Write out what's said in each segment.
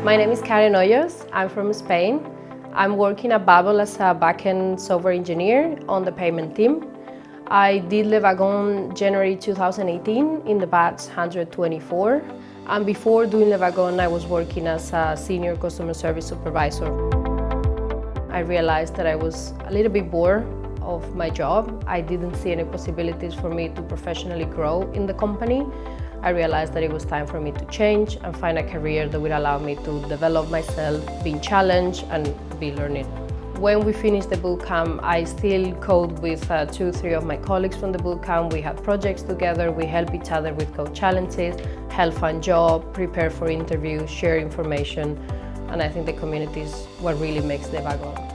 My name is Karen Hoyos. I'm from Spain. I'm working at Babbel as a Backend Software Engineer on the payment team. I did Wagon January 2018 in the batch 124. And before doing Wagon, I was working as a Senior Customer Service Supervisor. I realized that I was a little bit bored of my job. I didn't see any possibilities for me to professionally grow in the company. I realized that it was time for me to change and find a career that would allow me to develop myself, being challenged and be learning. When we finished the bootcamp, I still code with 2-3 of my colleagues from the bootcamp. We had projects together, we help each other with code challenges, help find jobs, prepare for interviews, share information, and I think the community is what really makes the Wagon.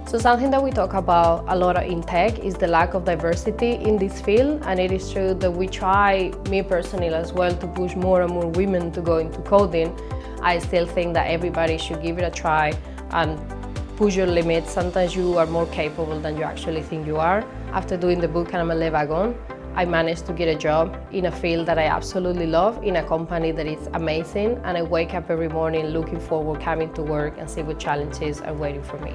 So something that we talk about a lot in tech is the lack of diversity in this field, and it is true that we try, me personally as well, to push more and more women to go into coding. I still think that everybody should give it a try and push your limits. Sometimes you are more capable than you actually think you are. After doing the bootcamp at Wagon, I managed to get a job in a field that I absolutely love, in a company that is amazing, and I wake up every morning looking forward coming to work and see what challenges are waiting for me.